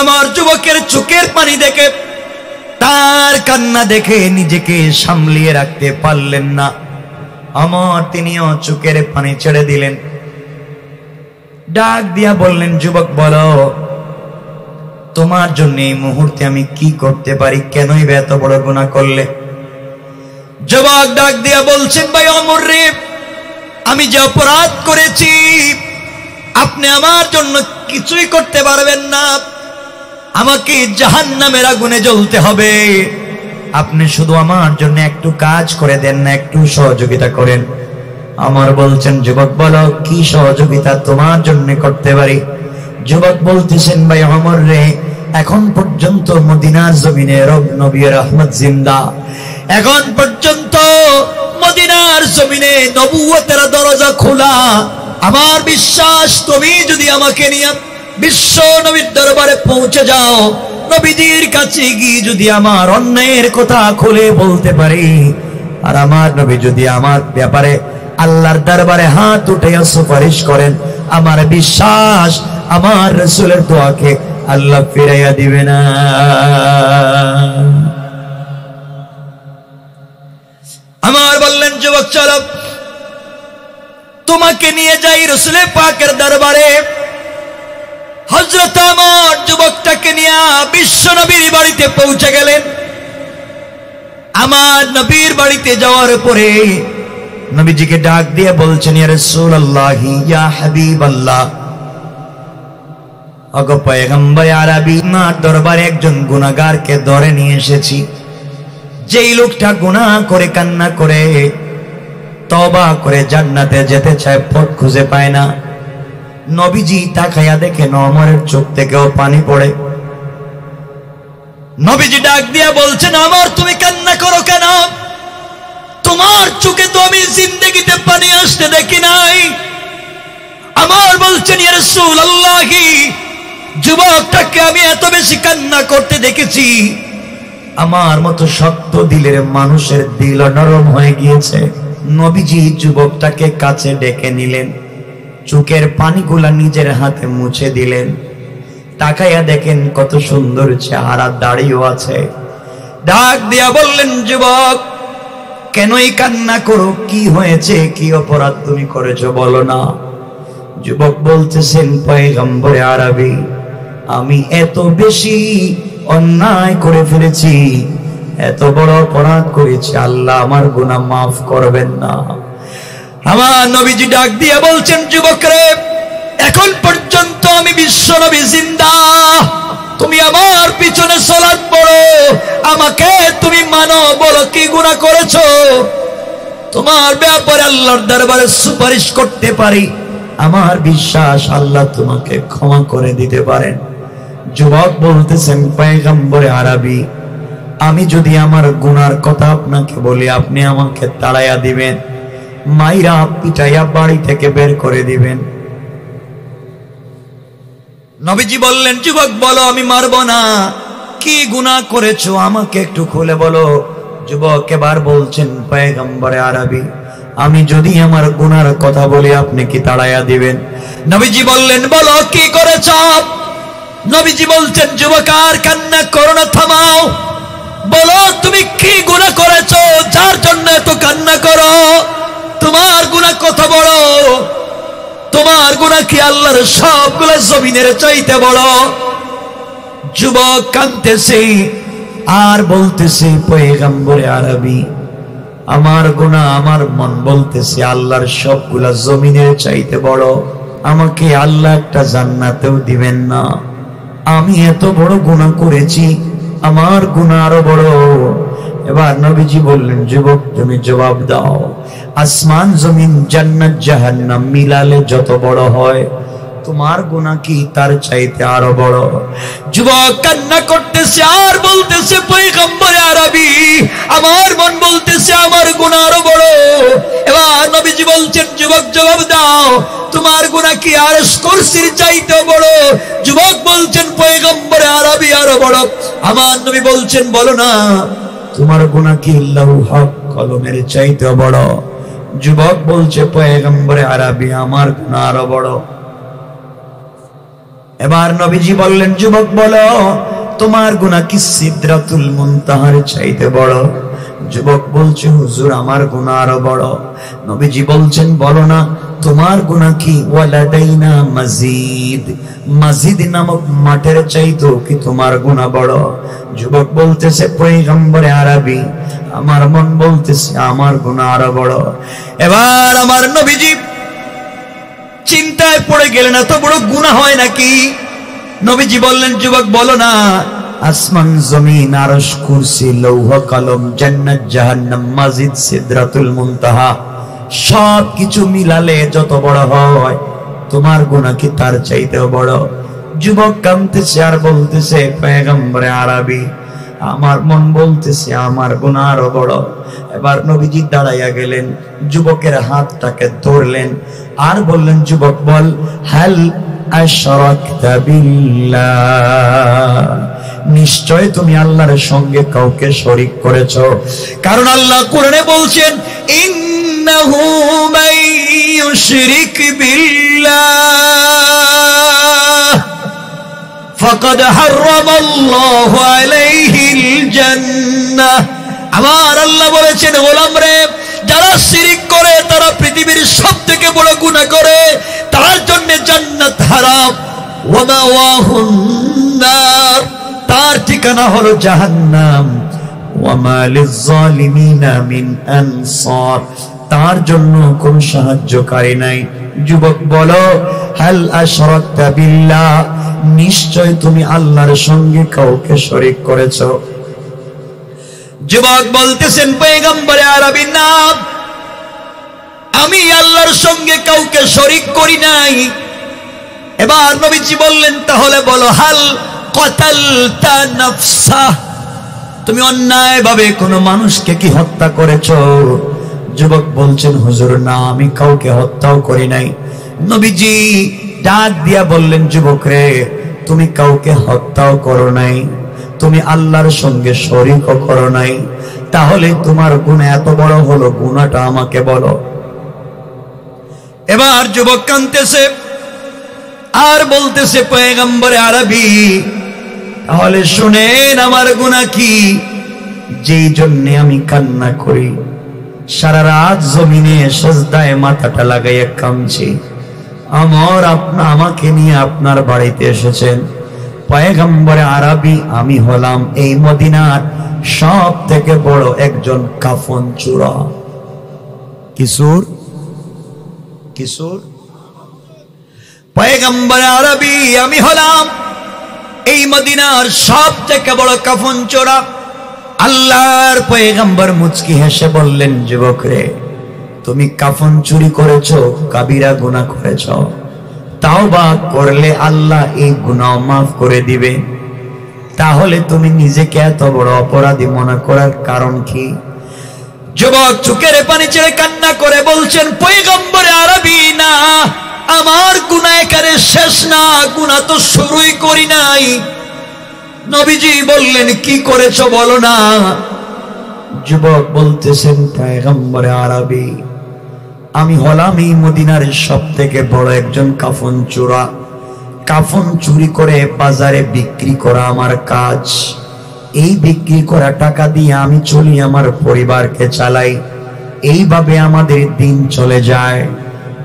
আমার যুবকের চোখের পানি দেখে, তার কান্না দেখে নিজেকে সামলিয়ে রাখতে পারলেন না। আমার তিনিও চোখের পানি ছেড়ে দিলেন। ডাক দিয়া বললেন, যুবক বলো, তোমার জন্য এই মুহূর্তে আমি কি করতে পারি? কেনই বা এত বড় গুনাহ করলে? যুবক ডাক দিয়া বলছেন, ভাই ওমর রে, আমি যে অপরাধ করেছি আপনি আমার জন্য কিছুই করতে পারবেন না। আমাকে জাহান্নামের আগুনে জ্বলতে হবে। আপনি শুধু আমার জন্য একটু কাজ করে দেন না, একটু সহযোগিতা করেন। আমার বলছেন, যুবক বলো, কি সহযোগিতা তোমার জন্য করতে পারি? যুবক বলতেছেন, ভাই ওমর রে, এখন পর্যন্ত মদিনার জমিনে রব নবী রহমত জিন্দা। এখন পর্যন্ত মদিনার জমিনে নবুয়তের দরজা খোলা। আমার বিশ্বাস, তুমি যদি আমাকে নিয়ে বিশ্ব নবীর দরবারে পৌঁছে যাও, নবীজির কাছে গিয়ে যদি আমার অন্যায়ের কথা খুলে বলতে পারি, আর আমার নবী যদি আমার ব্যাপারে আল্লাহর দরবারে হাত উঠাইয়া সুপারিশ করেন, আমার বিশ্বাস আমার রাসূলের দোয়াকে আল্লাহ ফিরাইয়া দিবে না। আমার বললেন, যুবক চলো, তোমাকে নিয়ে যাই রাসূলের পাকের দরবারে। হযরত আমার যুবকটাকে নিয়ে বিশ্ব নবীর বাড়িতে পৌঁছে গেলেন। আমার নবীর বাড়িতে যাওয়ার পরে নবীজিকে ডাক দিয়ে বলছেন, ইয়া রাসূলুল্লাহ, ইয়া হাবিবাল্লাহ, ওগো পয়গম্বর আরবি, আমার দরবারে একজন গুনাহগারকে ধরে নিয়ে এসেছি। যেই লোকটা গুনাহ করে কান্না করে তওবা করে জান্নাতে যেতে চায়, পথ খুঁজে পায় না। নবীজি তাকায়া দেখেন ওমরের চোখ থেকেও পানি পড়ে। নবীজি ডাক দিয়া বলছেন, ওমর, তুমি কান্না করো কেন? তোমার চোখে তো আমি জিন্দেগিতে পানি আসতে দেখি নাই। আমার বলছেন, ইয়া রাসূলুল্লাহ, যুবকটাকে আমি এত বেশি কান্না করতে দেখেছি, আমার মতো শক্ত দিলের মানুষের দিল নরম হয়ে গিয়েছে। নবীজি যুবকটাকে কাছে ডেকে নিলেন, চোখের পানিগুলা নিজের হাতে মুছে দিলেন। তাকাইয়া দেখেন কত সুন্দর চেহারা, দাড়িও আছে। ডাক দিয়া বললেন, যুবক, কেনই কান্না করো? কি হয়েছে? কি অপরাধ তুমি করেছো বলো না? যুবক বলতেছেন, পয়গম্বর আরবি, আমি এত বেশি অন্যায় করে ফেলেছি, এত বড় অপরাধ করেছি, আল্লাহ আমার গুনাহ মাফ করবেন না। আমার নবীজি ডাক দিয়ে বলছেন, যুবক রে, এখন পর্যন্ত আমি বিশ্ব নবী জিন্দা, তুমি আমার পিছনে সালাত পড়ো, আমাকে তুমি মানো, বলো কি গুনাহ করেছো? তোমার ব্যাপারে আল্লাহর দরবারে সুপারিশ করতে পারি, আমার বিশ্বাস আল্লাহ তোমাকে ক্ষমা করে দিতে পারেন। যুবক বলতেছেন, পয়গম্বর আরবি, আমি যদি আমার গুনার কথা আপনাকে বলি, আপনি আমাকে তাড়াইয়া দিবেন, মাইরা পিটাইয়া বাড়ি থেকে বের করে দিবেন। নবীজি বললেন, যুবক বলো, আমি মারবো না। কি গুনাহ করেছো আমাকে একটু খুলে বলো। যুবক এবার বলছেন, পয়গম্বর আরবি, আমি যদি আমার গুনার কথা বলি, আপনি কি তাড়াইয়া দিবেন? নবীজি বললেন, বলো কি করেছো? নবীজি বলছেন, যুবক আর কান্না করো না, থামাও, বলো তুমি কি গুনাহ করেছো যার জন্য এত কান্না করো? তোমার গুনাহ কত বড়? তোমার গুনাহ কি আল্লাহর সবগুলো জমিনের চাইতে বড়? যুবক কাঁদতেছে আর বলতেছে, পয়গম্বর আরবি, আমার গুনাহ, আমার মন বলতেছে আল্লাহর সবগুলা জমিনের চাইতে বড়, আমাকে আল্লাহ একটা জান্নাতেও দিবেন না। আমি এত বড় গুনাহ করেছি, আমার গুনাহ আরো বড়। এবার নবীজি বললেন, যুবক তুমি জবাব দাও, আসমান জমিন জান্নাত জাহান্নাম মিলালে যত বড় হয়, তোমার গুনাহ কি তার চাইতে আরো বড়? যুবক কান্না করতেছে আর বলতেছে, পয়গম্বর আরবি, আমার মন বলতেছে আমার গুনাহ আরো বড়। এবার নবীজি বলছেন, যুবক জবাব দাও, তোমার গুনাহ কি আরশ কুরসির চাইতে বড়? যুবক বলছেন, পয়গম্বর আরবি আরো বড়। আমার নবী বলছেন, বলো না, তোমার গুনাহ কি লৌহ কলমের চাইতে বড়? যুবক বলছে, পয়গম্বর আরবি, আমার গুনাহ আরো বড়। এবার নবীজি বললেন, যুবক বলো তোমার গুনাহ কি সিদরাতুল মুনতাহার চাইতে বড়? যুবক বলছে, হুজুর আমার গুনাহ আরো বড়। নবীজি বলছেন, বলো না তোমার গুনাহ কি? ওয়ালাদাইনা মাজিদ, মাজিদ নামক মাঠের চাইতেও কি তোমার গুনাহ বড়? যুবক বলতেছে, পয়গম্বরে আরবি আমার মন বলতেছে আমার গুনাহ আরো বড়। এবার আমার নবীজি চিন্তায় পড়ে গেলেন, এত বড় গুনাহ হয় নাকি? নবীজি বললেন, যুবক বলো না আসমান জমিন আরশ কুরসি লৌহ কলম জান্নাত জাহান্নাম মাজিদ সিদরাতুল মুনতাহা সব কিছু মিলালে যত বড় হয় তোমার গুনাহ কি তার চাইতেও বড়? যুবক কাঁদতেছে আর বলতেছে, পয়গম্বরে আরবি আমার মন বলতেছে আমার গুনাহ আরো বড়। এবার নবীজি দাঁড়াইয়া গেলেন, যুবকের হাতটাকে ধরলেন আর বললেন, যুবক বল, হাল আশরাকতা বিল্লাহ, নিশ্চয় তুমি আল্লাহর সঙ্গে কাউকে শরীক করেছো। কারণ আল্লাহ কোরআনে বলছেন, ইন্নাহু মান ইউশরিক বিল্লাহ ফাকাদ হারামাল্লাহু আলাইহিল জান্নাহ। আমার আল্লাহ বলেছেন, গোলাম রে, যারা শিরক করে তারা পৃথিবীর সবথেকে বড় গুনাহ করে, তার জন্য জান্নাত হারাম। ওয়া মাওয়াহুন নার, তার ঠিকানা হলো জাহান্নাম। ওয়া মা লিয-যালিমিনা মিন আনসার, তার জন্য কোন সাহায্যকারী নাই। যুবক বলো, হাল আশরাকতা বিল্লাহ, নিশ্চয় তুমি আল্লাহর সঙ্গে কাউকে শরীক করেছো? যুবক বলতেছেন, পয়গম্বরে আরবি না, আমি আল্লাহর সঙ্গে কাউকে শরীক করি নাই। এবার নবীজি বললেন, তাহলে বলো, হাল কতালতা নাফসা, তুমি অন্যায়ভাবে কোনো মানুষকে কি হত্যা করেছো? যুবক বলছেন, হুজুর না, আমি কাউকে হত্যাও করি নাই। নবীজি ডাক দিয়া বললেন, যুবক রে, তুমি কাউকে হত্যাও করো নাই, তুমি আল্লাহর সঙ্গে শরীকও করো নাই, তাহলে তোমার গুনাহ এত বড় হলো, গুনাহটা আমাকে বলো। এবার যুবক কাঁদতেছে আর বলতেছে, পয়গম্বরে আরবি তাহলে শুনেন আমার গুনাহ কি, যেই জন্য আমি কান্না করি, সারা রাত জমিনে সিজদায় মাথাটা লাগাইয়া কাঁদছি। আমাকে নিয়ে আপনার বাড়িতে এসেছেন পয়গম্বরে আরবি, আমি হলাম এই মদিনার সব থেকে বড় একজন কাফন চোরা। কিশোর কিশোর পয়গম্বরে আরবি, আমি হলাম এই মদিনার সব থেকে বড় কাফন চোরা। আল্লাহর পয়গম্বর মুচকি হেসে বললেন, যুবক রে, তুমি কাফন চুরি করেছো, কাবিরা গুনাহ করেছো, তাওবা করলে আল্লাহ এই গুনাহ মাফ করে দিবে। তাহলে তুমি নিজেকে এত বড় অপরাধী মনে করার কারণ কি? যুবক চোখের পানি ছেড়ে কান্না করে বলছেন, পয়গম্বরে আরবি না, আমার গুনাহ এখানে শেষ না, গুনাহ তো শুরুই করি নাই। নবীজি বললেন, কি করেছো বলো না। যুবক বলতেছেন, পয়গম্বরে আরবি আমি হলাম এই মদিনার সব থেকে বড় একজন কাফন চোরা। কাফন চুরি করে বাজারে বিক্রি করা আমার কাজ। এই বিক্রি করা টাকা দিয়ে আমি চলি, আমার পরিবারকে চালাই, এইভাবে আমাদের দিন চলে যায়।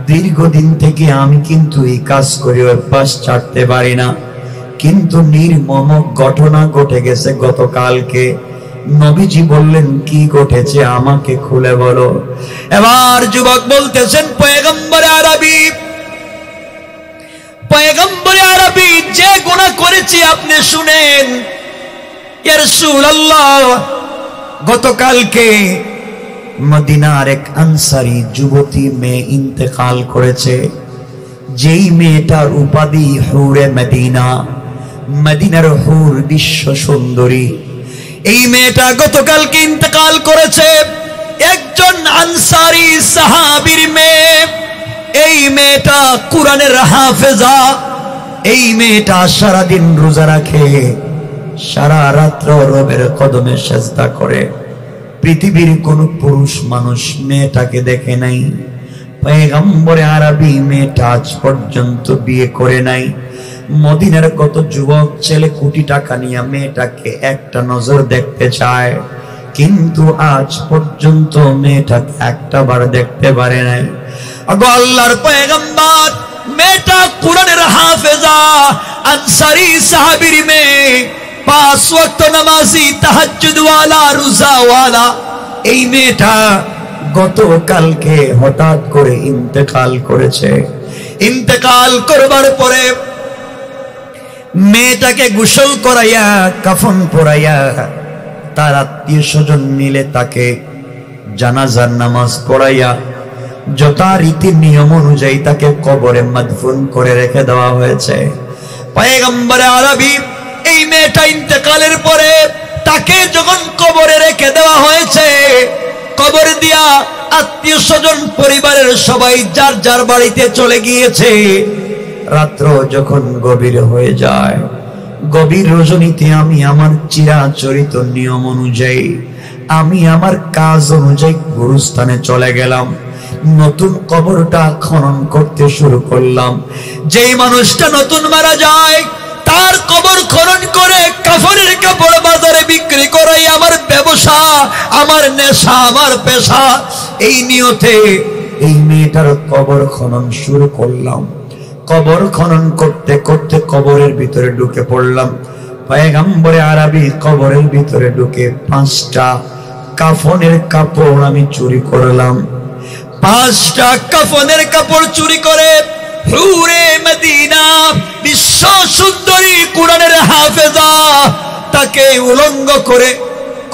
দীর্ঘদিন থেকে আমি কিন্তু এই কাজ করে অভ্যাস ছাড়তে পারি না। কিন্তু নির্মম ঘটনা ঘটে গেছে গতকালকে। নবীজি বললেন, কি ঘটেছে আমাকে খুলে বলো। এবার যুবক বলতেছেন, পয়গম্বরে আরবি যে গুনাহ করেছি আপনি শুনেন। ইয়া রাসূলুল্লাহ, গতকালকে মদিনার এক আনসারী যুবতী মেয়ে ইন্তেকাল করেছে, যেই মেয়েটার উপাধি হুরে মদিনা, মদিনার হুর বিশ্ব সুন্দরী। এই মেয়েটা গতকালকে ইন্তেকাল করেছে, একজন আনসারী সাহাবীর মেয়ে। এই মেয়েটা কুরআনের হাফেজা। এই মেয়েটা সারাদিন রোজা রাখে, সারা রাত্র রবের কদমে সেজদা করে। পৃথিবীর কোন পুরুষ মানুষ মেয়েটাকে দেখে নাই। পয়গম্বরে আরবি মেয়েটা আজ পর্যন্ত বিয়ে করে নাই। মদিনার কত যুবক ছেলে কোটি টাকা নিয়ে মেয়েটাকে একটা নজর দেখতে চায়, কিন্তু আজ পর্যন্ত মেয়েটাকে একটা বার দেখতে পারে নাই। আগো আল্লাহর পয়গম্বর, মেয়েটা কুরআনের হাফেজা, আনসারী সাহাবীর মেয়ে, 5 ওয়াক্ত নামাজি, তাহাজ্জুদ ওয়ালা, রোজা ওয়ালা। এই মেয়েটা গতকালকে হঠাৎ করে ইন্তেকাল করেছে। ইন্তেকাল করবার পরে মেয়েটাকে গোসল করাইয়া, কাফন পরাইয়া, তার আত্মীয় স্বজন মিলে তাকে জানাজার নামাজ পড়াইয়া যথারীতি নিয়ম অনুযায়ী তাকে কবরে মাদফুন করে রেখে দেওয়া হয়েছে। পয়গম্বরে আরবি এই মেয়েটা ইন্তেকালের পরে তাকে যখন কবরে রেখে দেওয়া হয়েছে, কবর দিয়া আত্মীয় স্বজন পরিবারের সবাই যার যার বাড়িতে চলে গিয়েছে। রাত্র যখন গভীর হয়ে যায়, গভীর রজনীতে আমি আমার চিরাচরিত নিয়ম অনুযায়ী, আমি আমার কাজ অনুযায়ী গুরুস্থানে চলে গেলাম। নতুন কবরটা খনন করতে শুরু করলাম। যেই মানুষটা নতুন মারা যায় তার কবর খনন করে কাফনের কাপড় বাজারে বিক্রি করাই আমার ব্যবসা, আমার নেশা, আমার পেশা। এই নিয়তে এই মেয়েটার কবর খনন শুরু করলাম। কবর খনন করতে করতে কবরের ভিতরে ঢুকে পড়লাম। পয়গম্বরে আরবি কবরের ভিতরে ঢুকে 5টা কাফনের কাপড় আমি চুরি করলাম। 5টা কাফনের কাপড় চুরি করে হুরে মদিনা, বিশ্ব সুন্দরী কুরআনের হাফেজা, তাকে উলঙ্গ করে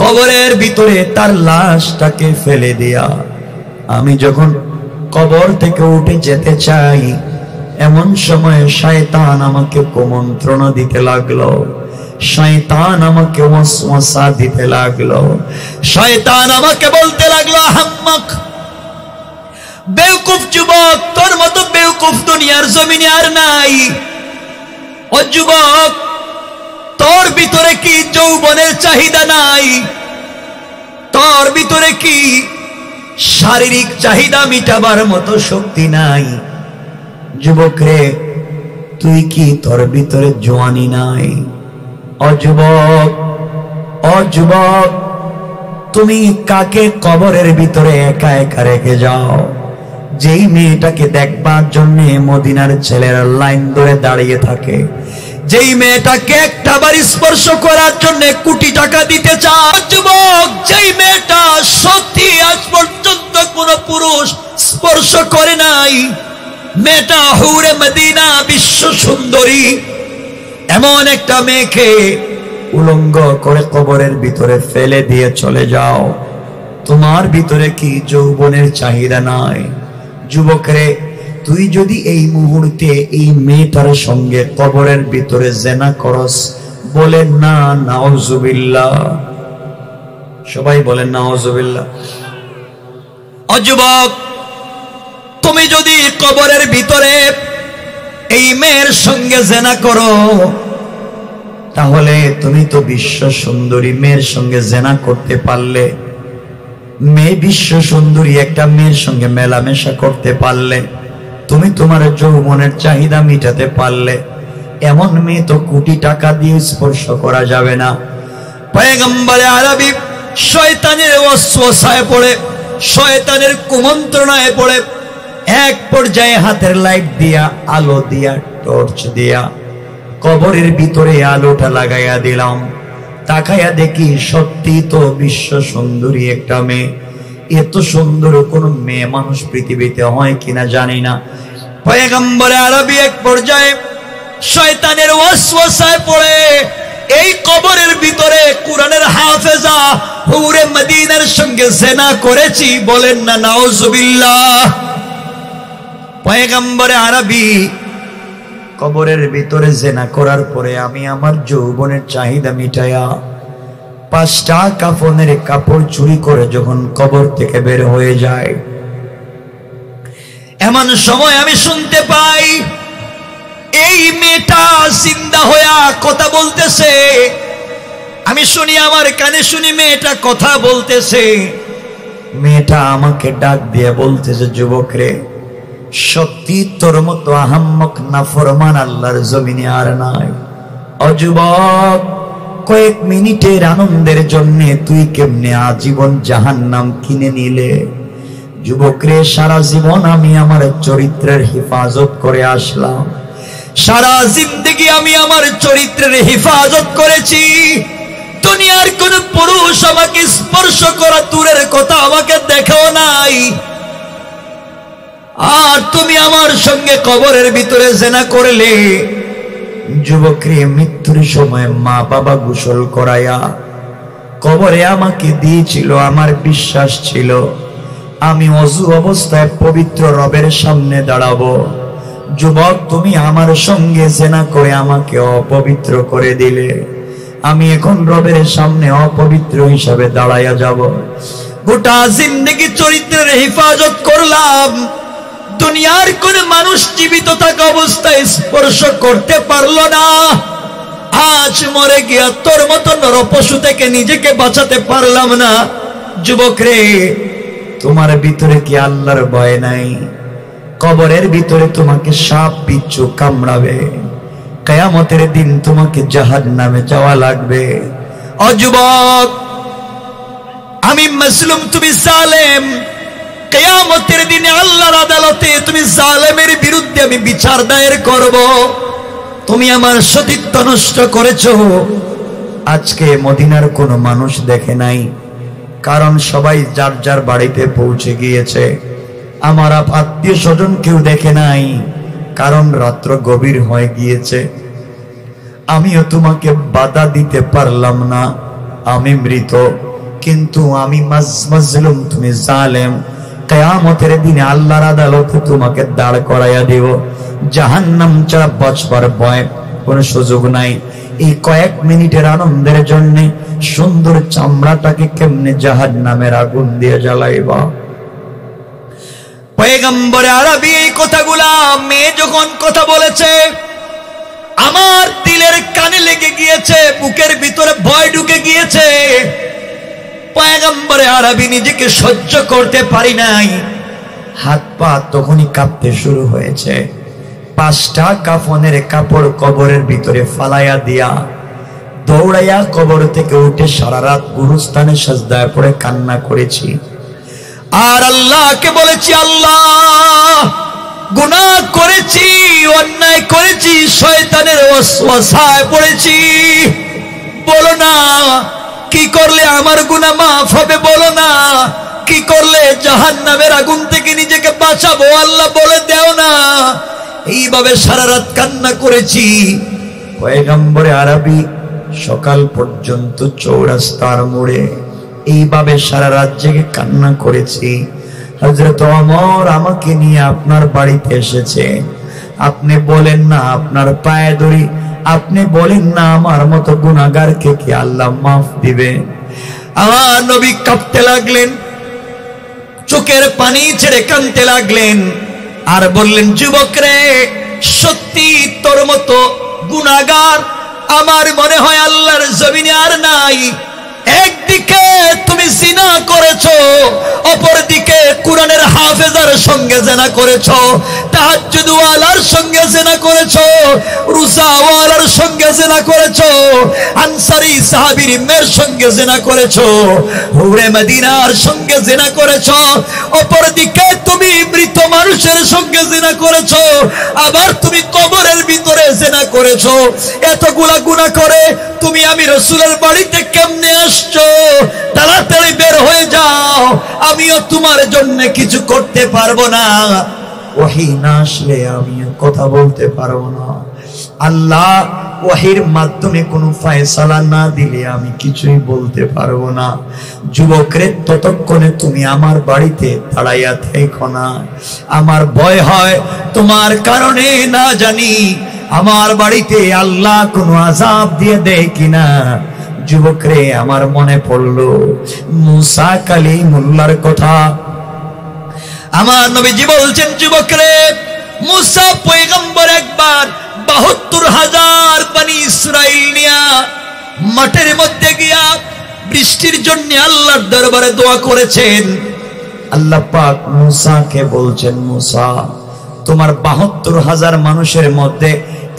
কবরের ভিতরে তার লাশটাকে ফেলে দিয়া আমি যখন কবর থেকে উঠে যেতে চাই, এমন সময় শয়তান আমাকে কুমন্ত্রণা দিতে লাগলো। শয়তান আমাকে ওয়াসওয়াসা দিতে লাগলো। শয়তান আমাকে বলতে লাগলো, আহম্মক, বেওকুফ যুবক, তোর মতো বেওকুফ দুনিয়ার জমিনে আর নাই। ও যুবক, তোর ভিতরে কি যৌবনের চাহিদা নাই? তোর ভিতরে কি শারীরিক চাহিদা মিটাবার মতো শক্তি নাই? যুবক রে, তুই কি তোর ভিতরে জওয়ানি নাই? ও যুবক, ও যুবক, তুমি কাকে কবরের ভিতরে একা একা রেখে যাও? যেই মেয়েটাকে দেখবার জন্য মদিনার ছেলেরা লাইন ধরে দাঁড়িয়ে থাকে, যেই মেয়েটাকে একটা বার স্পর্শ করার জন্য কোটি টাকা দিতে চায়। যুবক, যেই মেয়েটা সত্যি আজ পর্যন্ত কোন পুরুষ স্পর্শ করে নাই, মেয়েটা হুরে মদিনা, বিশ্ব সুন্দরী, এমন একটা মেয়েকে উলঙ্গ করে কবরের ভিতরে ফেলে দিয়ে চলে যাও। তোমার ভিতরে কি যৌবনের চাহিদা নাই? যুবকরে, তুই যদি এই মুহূর্তে এই মেয়েটার সঙ্গে কবরের ভিতরে জিনা করস, বলেন না নাউজুবিল্লাহ। সবাই বলেন নাউজুবিল্লাহ। ও যুবক, তুমি যদি কবরের ভিতরে এই মেয়ের সঙ্গে জিনা করো, তাহলে তুমি তো বিশ্ব সুন্দরী মেয়ের সঙ্গে জিনা করতে পারলে, মেয়ে বিশ্ব সুন্দরী একটা মেয়ের সঙ্গে মেলামেশা করতে পারলে, তুমি তোমার যৌবনের চাহিদা মিটাতে পারলে। এমন মেয়ে তো কোটি টাকা দিয়ে স্পর্শ করা যাবে না। পয়গম্বরে আরবি শয়তানের ওয়াসওয়াসায় পড়ে, শয়তানের কুমন্ত্রণায় পড়ে এক পর্যায়ে হাতের লাইট দিয়া, আলো দিয়া, টর্চ দিয়া কবরের ভিতরে আলোটা লাগাইয়া দিলাম। তাকাইয়া দেখি সত্যি তো বিশ্ব সুন্দরী একটা মেয়ে। এত সুন্দর কোন মেয়ে মানুষ পৃথিবীতে হয় কিনা জানি না। পয়গম্বরে আরবি এক পর্যায়ে শয়তানের ওয়াসওয়াসায় পড়ে এই কবরের ভিতরে কুরআনের হাফেজা হুরে মদিনার সঙ্গে জিনা করেছি, বলেন না নাউজুবিল্লাহ। পয়গম্বরে আরবি কবরের ভিতরে জিনা করার পরে আমি আমার যৌবনের চাহিদা মিটাইয়া 5টা কাফনের কাপড় চুরি করে যখন কবর থেকে বের হয়ে যায়, এমন সময় আমি শুনতে পাই এই মেয়েটা জিন্দা হইয়া কথা বলতেছে। আমি শুনি, আমার কানে শুনি মেয়েটা কথা বলতেছে। মেয়েটা আমাকে ডাক দিয়ে বলতেছে, যুবক রে, সত্যি তোর মতো আহাম্মক নাফরমান আল্লাহর জমিনে আর নাই। ও যুবক, কয়েক মিনিটের আনন্দের জন্য তুই কেমনে আজীবন জাহান্নাম কিনে নিলে? যুবক রে, সারা জীবন আমি আমার চরিত্রের হেফাজত করে আসলাম, সারা জিন্দেগি আমি আমার চরিত্রের হেফাজত করেছি। দুনিয়ার কোন পুরুষ আমাকে স্পর্শ করা দূরের কথা, আমাকে দেখেও নাই। আর তুমি আমার সঙ্গে কবরের ভিতরে জিনা করলে। যুবক রে, মৃত্যুর সময় মা বাবা গোসল করায়া কবরে আমাকে দিয়েছিল। আমার বিশ্বাস ছিল আমি ওযু অবস্থায় পবিত্র রবের সামনে দাঁড়াবো। যুবক, তুমি আমার সঙ্গে জিনা করে আমাকে অপবিত্র করে দিলে। আমি এখন রবের সামনে অপবিত্র হিসাবে দাঁড়াইয়া যাব। গোটা জিন্দেগি চরিত্রের হেফাজত করলাম, দুনিয়ার কোন মানুষ জীবিত থাকা অবস্থায় স্পর্শ করতে পারলো না। আজ মরে গিয়া তোর মতো নরপশু থেকে নিজেকে বাঁচাতে পারলাম না। যুবক রে, তোমার ভিতরে কি আল্লাহর ভয় নাই? কবরের ভিতরে তোমাকে সাপ বিচ্ছু কামড়াবে, কিয়ামতের দিন তোমাকে জাহান্নামে যাওয়া লাগবে। ও যুবক, আমি মাসলুম, তুমি জালেম। কিয়ামতের দিনে আল্লাহর আদালতে তুমি জালেমের বিরুদ্ধে আমি বিচার দায়ের করব। তুমি আমার সতীত্ব নষ্ট করেছো। আজকে মদিনার কোনো মানুষ দেখে নাই, কারণ সবাই যার যার বাড়িতে পৌঁছে গিয়েছে। আমার আত্মীয় স্বজন কেউ দেখে নাই, কারণ রাত্র গভীর হয়ে গিয়েছে। আমিও তোমাকে বাধা দিতে পারলাম না, আমি মৃত। কিন্তু আমি মাজলুম, তুমি জালেম। কিয়ামতের দিনে আল্লাহর আদালতে তোমাকে দাঁড় করাইয়া দেব। জাহান্নাম ছাড়া বাঁচবার ভয় কোনো সুযোগ নাই। এই কয়েক মিনিটের আনন্দের জন্য সুন্দর চামড়াটাকে কেমনে জাহান্নামের আগুন দিয়ে জ্বালাইবা? পয়গম্বরে আরবি এই কথাগুলা মেয়ে যখন কথা বলেছে, আমার দিলের কানে লেগে গিয়েছে, বুকের ভিতরে ভয় ঢুকে গিয়েছে। পয়গম্বরে আরবি নিজেকে সহ্য করতে পারি নাই। হাত পা তখনই কাঁপতে শুরু হয়েছে। 5টা কাফনের কাপড় কবরের ভিতরে ফালাইয়া দিয়া দৌড়াইয়া কবর থেকে উঠে সারা রাত গুরুস্থানে সাজদায় পড়ে কান্না করেছি। আর আল্লাহকে বলেছি, আল্লাহ, গুনাহ করেছি, অন্যায় করেছি, শয়তানের ওয়াসওয়াসায় পড়েছি। বলো না কি করলে আমার গুনাহ মাফ হবে? বলো না কি করলে জাহান্নামের আগুন থেকে নিজেকে বাঁচাবো? আল্লাহ বলে দাও না। এইভাবে সারা রাত কান্না করেছি। পয়গম্বরে আরবি সকাল পর্যন্ত চৌরাস্তার মোড়ে এইভাবে সারা রাত জেগে কান্না করেছি। হযরত ওমর আমাকে নিয়ে আপনার বাড়িতে এসেছে। আপনি বলেন না আপনার পায়ে ধরি, আপনি বলেন না আমার মতো গুনাহগারকে কি আল্লাহ মাফ দিবে? আমার নবী কাঁপতে লাগলেন, চোখের পানি ছেড়ে কাঁদতে লাগলেন, আর বললেন, যুবক রে, সত্যি তোর মতো গুনাহগার আমার মনে হয় আল্লাহর জমিনে আর নাই। একদিকে তুমি জিনা করেছো, অপরদিকে কোরআনের হাফেজার সঙ্গে জিনা করেছো, তাহাজ্জুদ ওয়ালার সঙ্গে জিনা করেছো, রোজা ওয়ালার সঙ্গে জিনা করেছো, আনসারী সাহাবীর মেয়ের সঙ্গে জিনা করেছো, হুরে মদিনার সঙ্গে জিনা করেছো। অপরদিকে তুমি মৃত মানুষের সঙ্গে জিনা করেছো, আবার তুমি কবরের ভিতরে জিনা করেছো। এতগুলা গুনাহ করে তুমি আমি রাসূলের বাড়িতে কেমনে আসছো? তাড়াতাড়ি বের হয়ে যাও, আমিও তোমার জন্য কিছু করতে পারবো না। ওহী না আসলে আমিও কথা বলতে পারবো না। আল্লাহ ওহীর মাধ্যমে কোনো ফয়সালা না দিলে আমি কিছুই বলতে পারবো না। যুবকরে, ততক্ষণে তুমি আমার বাড়িতে দাঁড়াইয়া থেকো না। আমার ভয় হয় তোমার কারণে না জানি আমার বাড়িতে আল্লাহ কোনো আযাব দিয়ে দেয় কিনা। যুবক রে, আমার মনে পড়লো মুসা কালিমুল্লাহর কথা। আমার নবীজি বলছেন, যুবক রে, মুসা পয়গম্বর একবার ৭২,০০০ বনি ইসরাইল নিয়া মাঠের মধ্যে গিয়া বৃষ্টির জন্য আল্লাহর দরবারে দোয়া করেছেন। আল্লাহ পাক মুসাকে বলছেন, মুসা তোমার ৭২,০০০ মানুষের মধ্যে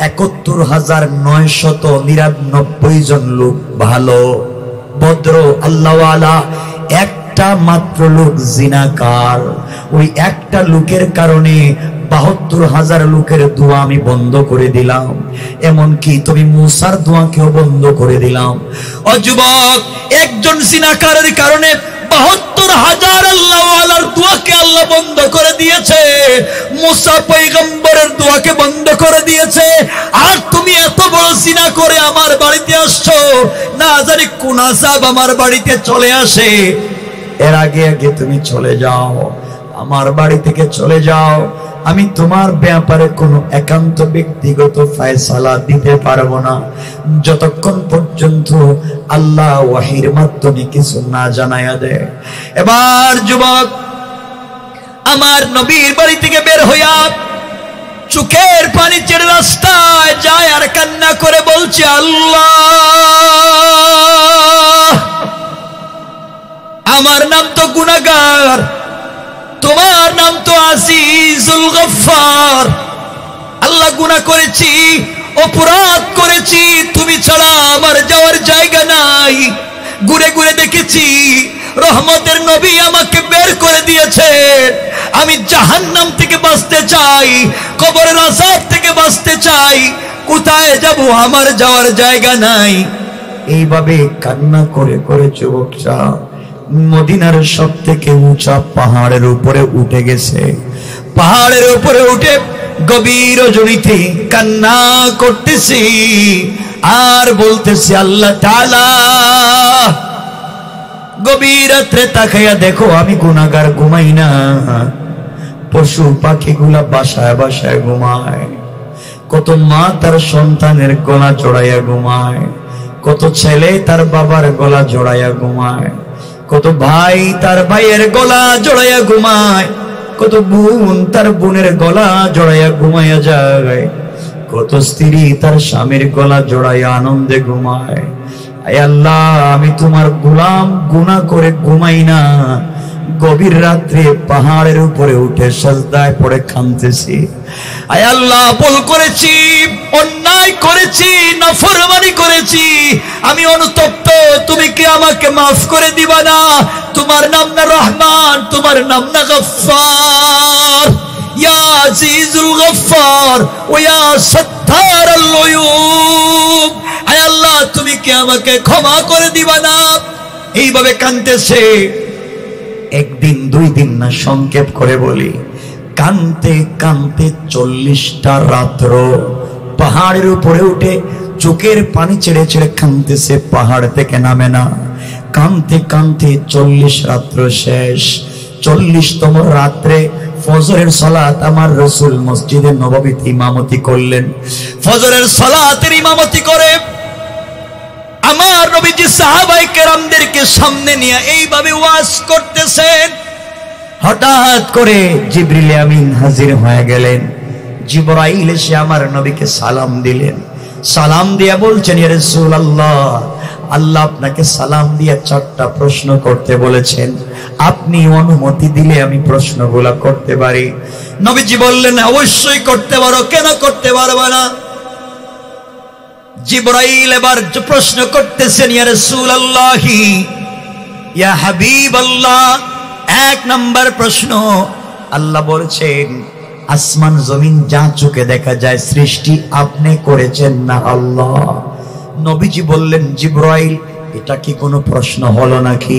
৭১,৯৯৯ জন লোক ভালো ভদ্র আল্লাহওয়ালা, একটা মাত্র লোক জিনাকার। ওই একটা লোকের কারণে ৭২,০০০ লোকের দোয়া আমি বন্ধ করে দিলাম, এমনকি তুমি মুসার দোয়াকেও বন্ধ করে দিলাম। ও যুবক, একজন জিনাকারের কারণে ৭২,০০০ আল্লাহওয়ালার দোয়াকে আল্লাহ বন্ধ করে দিয়েছে, মুসা পয়গম্বরের দোয়াকে বন্ধ করে দিয়েছে। আর তুমি এত বড় জিনা করে আমার বাড়িতে আসছো, না জানি কোন আযাব আমার বাড়িতে চলে আসে। এর আগে আগে তুমি চলে যাও, আমার বাড়ি থেকে চলে যাও। আমি তোমার ব্যাপারে কোনো একান্ত ব্যক্তিগত ফয়সালা দিতে পারবো না যতক্ষণ পর্যন্ত আল্লাহ ওয়াহির মাধ্যমে কিছু না জানায়া দেয়। এবার যুবক আমার নবীর বাড়ি থেকে বের হইয়া চোখের পানি ছেড়ে রাস্তায় যায় আর কান্না করে বলছে, আল্লাহ, আমার নাম তো গুনাহগার, তোমার নাম তো আজিজুল গফফার। আল্লাহ, গুনাহ করেছি, অপরাধ করেছি, তুমি ছাড়া আমার যাওয়ার জায়গা নাই। ঘুরে ঘুরে দেখেছি রহমতের নবী আমাকে বের করে দিয়েছে। আমি জাহান্নাম থেকে বাঁচতে চাই, কবরের আযাব থেকে বাঁচতে চাই, কোথায় যাব, আমার যাওয়ার জায়গা নাই। এইভাবে কান্না করে করে যুবকটা মদিনার সব থেকে উঁচা পাহাড়ের উপরে উঠে গেছে। পাহাড়ের উপরে উঠে গভীর রজনীতে কান্না করতেছি আর বলতেছি, আল্লাহ তাআলা, গভীর রাত্রে তাকাইয়া দেখো আমি গুনাহগার, ঘুমাই না। পশু পাখিগুলা বাসায় বাসায় ঘুমায়, কত মা তার সন্তানের গলা জড়াইয়া ঘুমায়, কত ছেলে তার বাবার গলা জড়াইয়া ঘুমায়, কত ভাই তার ভাইয়ের গলা জড়াইয়া ঘুমায়, কত বোন তার বোনের গলা জড়াইয়া ঘুমাইয়া যায়, কত স্ত্রী তার স্বামীর গলা জড়াইয়া আনন্দে ঘুমায়। আয় আল্লাহ, আমি তোমার গোলাম, গুনাহ করে ঘুমাই না। গভীর রাত্রে পাহাড়ের উপরে উঠে সাজদায় পড়ে কাঁদতেছি। আয় আল্লাহ, ভুল করেছি, অন্যায় করেছি, নাফরমানি করেছি, আমি অনুতপ্ত, তুমি কি আমাকে মাফ করে দিবা না? তোমার নাম না রহমান, তোমার নাম না গফফার, ইয়া আজিজুল গফফার ও ইয়া সত্তারুল উয়ুব। আয় আল্লাহ, তুমি কি আমাকে ক্ষমা করে দিবা না? এইভাবে কাঁদতেছে। একদিন, দুই দিন না, সংক্ষেপ করে বলি, কানতে কানতে 40টা রাত্র পাহাড়ের উপরে উঠে চোখের পানি ছেড়ে ছেড়ে কানতেছে, পাহাড় থেকে নামে না। কানতে কানতে 40 রাত্র শেষ। 40তম রাত্রে ফজরের সালাত আমার রাসূল মসজিদে নববীতে ইমামতি করলেন। ফজরের সালাতের ইমামতি করে আমার নবীজি সাহাবায়ে কেরামদেরকে সামনে নিয়ে এইভাবে ওয়াজ করতেছেন। হঠাৎ করে জিবরিল আমিন হাজির হয়ে গেলেন। জিবরাইল এসে আমার নবীকে সালাম দিলেন। সালাম দিয়ে বলছেন, ইয়া রাসূলুল্লাহ, আল্লাহ আপনাকে সালাম দিয়ে 4টা প্রশ্ন করতে বলেছেন, আপনি অনুমতি দিলে আমি প্রশ্নগুলো করতে পারি। নবীজি বললেন, অবশ্যই করতে পারো, কেন করতে পারবে না? জিবরাইল এবার প্রশ্ন করতেছেন, ইয়া রাসূলুল্লাহ, ইয়া হাবিবাল্লাহ। 1 নাম্বার প্রশ্ন, আল্লাহ বলছেন, আসমান জমিন যা চোখে দেখা যায় সৃষ্টি আপনি করেছেন না আল্লাহ? নবীজি বললেন, জিবরাইল, এটা কি কোনো প্রশ্ন হলো নাকি?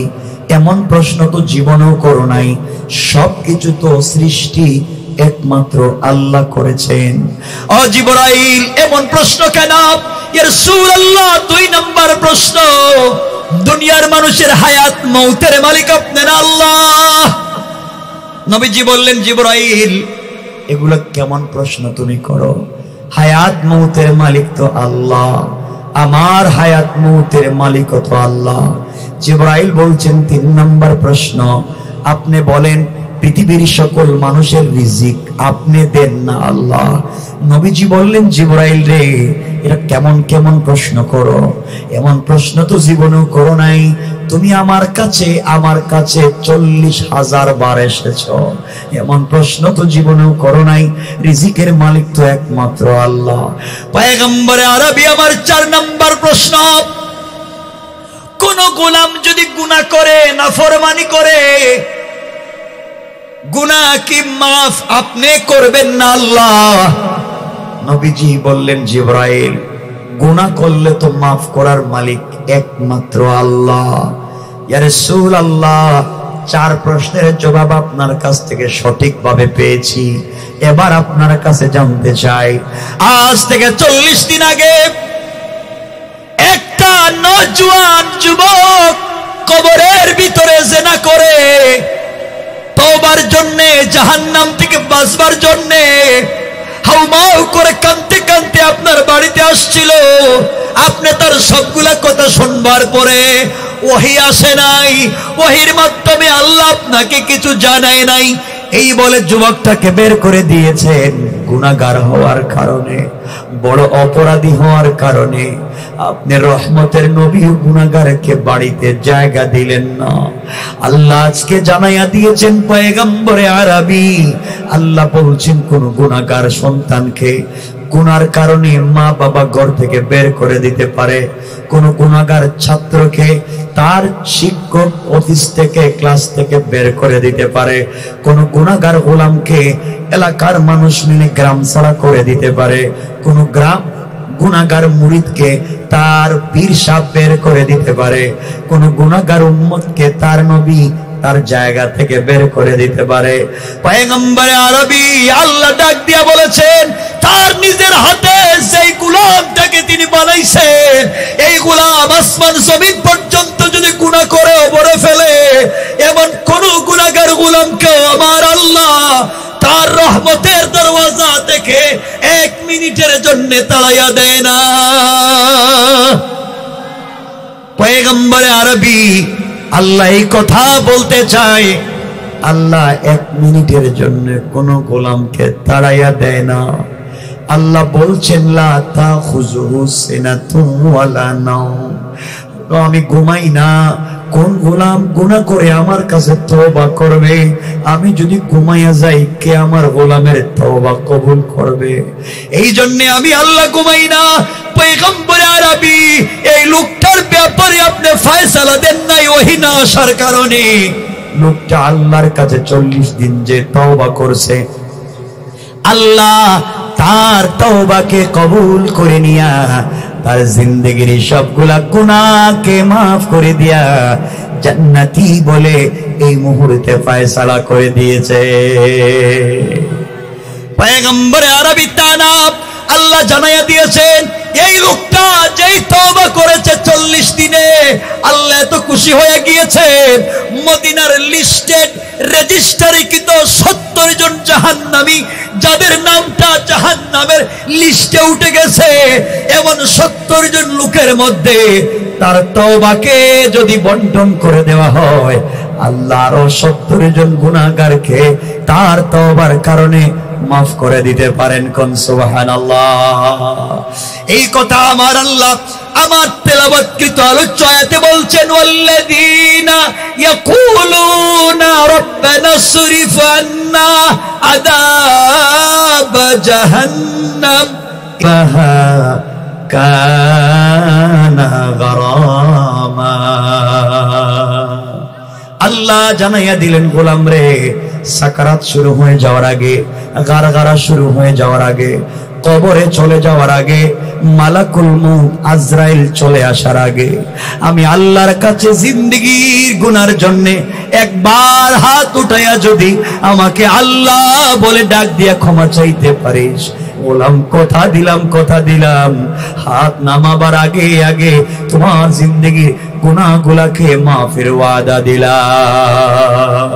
এমন প্রশ্ন তো জীবনেও করো নাই। সবকিছু তো সৃষ্টি একমাত্র আল্লাহ করেছেন। ও জিবরাইল, এমন প্রশ্ন কেন? ইয়া রাসূলুল্লাহ, 2 নাম্বার প্রশ্ন, দুনিয়ার মানুষের হায়াত মউতের মালিক আপনি না আল্লাহ? নবীজি বললেন, জিবরাইল, এগুলো কেমন প্রশ্ন তুমি করো? হায়াত মউতের মালিক তো আল্লাহ, আমার হায়াত মউতের মালিক তো আল্লাহ। জিবরাইল বলছেন, 3 নাম্বার প্রশ্ন, আপনি বলেন পৃথিবীর সকল মানুষের রিজিক আপনি দেন না আল্লাহ? নবীজি বললেন, জিবরাইল রে, এটা কেমন কেমন প্রশ্ন করো? এমন প্রশ্ন তো জীবনেও করো নাই। তুমি আমার কাছে 40,000 বার এসেছো, এমন প্রশ্ন তো জীবনেও করো নাই। রিজিকের মালিক তো একমাত্র আল্লাহ। পয়গম্বরে আরবি আমার 4 নম্বর প্রশ্ন, কোন গোলাম যদি গুনাহ করে, নাফরমানি করে, গুনাহ কি মাফ আপনি করবেন না আল্লাহ? নবীজি বললেন, জিবরাইল, গুনাহ করলে তো মাফ করার মালিক একমাত্র আল্লাহ। ইয়া রাসূলুল্লাহ, 4 প্রশ্নের জবাব আপনার কাছ থেকে সঠিকভাবে পেয়েছি। এবার আপনার কাছে জানতে চাই, আজ থেকে 40 দিন আগে একটা নওজোয়ান যুবক কবরের ভিতরে জিনা করে তওবার জন্য, জাহান্নাম থেকে বাঁচবার জন্য হাউমাউ করে কাঁদতে কাঁদতে আপনার বাড়িতে আসছিল। আপনি তার সবগুলা কথা শুনবার পরে ওহী আসে নাই, ওহীর মাধ্যমে আল্লাহ আপনাকে কিছু জানায় নাই। এই বলে যুবকটাকে বের করে দিয়েছেন গুনাহগার হওয়ার কারণে, বড় অপরাধী হওয়ার কারণে। আপনি রহমতের নবী গুনাহগারকে বাড়িতে জায়গা দিলেন না। আল্লাহ আজকে জানাইয়া দিয়েছেন পয়গম্বরে আরবি, আল্লাহ বলছেন কোন গুনাহগার সন্তানকে গুনার কারণে মা বাবা ঘর থেকে বের করে দিতে পারে, কোন গুনাহগার ছাত্রকে তার শিক্ষক অফিস থেকে, ক্লাস থেকে বের করে দিতে পারে, কোন গুনাহগার গোলামকে এলাকার মানুষ মিলে গ্রাম ছাড়া করে দিতে পারে, কোন গুনাহগার মুরিদকে তার পীর সাহেব বের করে দিতে পারে, কোন গুনাহগার উম্মতকে তার নবী তার জায়গা থেকে বের করে দিতে পারে। পয়গম্বরে আরবি আল্লাহ ডাক দিয়া বলেছেন, তার নিজের হাতে সেই গোলামটাকে তিনি বানাইছেন। এই গোলাম আসমান জমিন পর্যন্ত যদি গুনাহ করে ওপরে ফেলে, এমন কোন গুনাহগার গোলামকে আমার আল্লাহ তার রহমতের দরওয়াজা থেকে 1 মিনিটের জন্য তাড়াইয়া দেয় না। পয়গম্বরে আরবি আল্লাহ এই কথা বলতে চায়, আল্লাহ 1 মিনিটের জন্য কোন গোলামকে তাড়াইয়া দেয় না। আল্লাহ বলছেন, লা তাখুযুহু সিনাতুন ওয়ালা নাওম, আমি ঘুমাই না। কোন গোলাম গুনাহ করে আমার কাছে তওবা করবে, আমি যদি ঘুমাইয়া যাই কে আমার গোলামের তওবা কবুল করবে? এই জন্য আমি আল্লাহ ঘুমাই না। পয়গম্বর আরবি এই লোকটার ব্যাপারে আপনি ফয়সালা দেন নাই ওহী না আসার কারণে। লোকটা আল্লাহর কাছে 40 দিন যে তওবা করছে, আল্লাহ তার তওবাকে কবুল করে নিয়া তার জিন্দেগির সবগুলা গুনাহকে মাফ করে দিয়া জান্নাতি বলে এই মুহূর্তে ফয়সালা করে দিয়েছে। পয়গম্বর আরবি তানা আল্লাহ জানাইয়া দিয়েছেন, এই লোকটা যেই তওবা করেছে 40 দিনে, আল্লাহ এত খুশি হয়ে গিয়েছে, মদিনার লিস্টেড রেজিস্টারিকৃত 70 জন জাহান্নামী যাদের নামটা জাহান্নামের লিস্টে উঠে গেছে, এমন 70 জন লোকের মধ্যে তার তওবাকে যদি বন্টন করে দেওয়া হয়, আল্লাহ আরো 70 জন গুনাহগারকে তার তওবার কারণে মাফ করে দিতে পারেন। কোন সুবহানাল্লাহ। এই কথা আমার আল্লাহ আমার তেলাওয়াতকৃত আলোচ্য আয়াতে বলছেন, ওয়াল্লাযীনা ইয়াকুলুনা রাব্বানা সরিফ আন্না আযাব জাহান্নাম ইন্নাহা কানা গরামা। আল্লাহ জানাইয়া দিলেন, গোলাম রে, সাকারাত শুরু হয়ে যাওয়ার আগে, গারগারা শুরু হয়ে যাওয়ার আগে, কবরে চলে যাওয়ার আগে, মালাকুল মউত আজরাইল চলে আসার আগে, আমি আল্লাহর কাছে জিন্দেগীর গুনার জন্য একবার হাত উঠাইয়া যদি আমাকে আল্লাহ বলে ডাক দিয়া ক্ষমা চাইতে পারিস, গোলাম কথা দিলাম হাত নামাবার আগে আগে তোমার জিন্দেগীর গুনাহগুলাকে মাফের ওয়াদা দিলাম।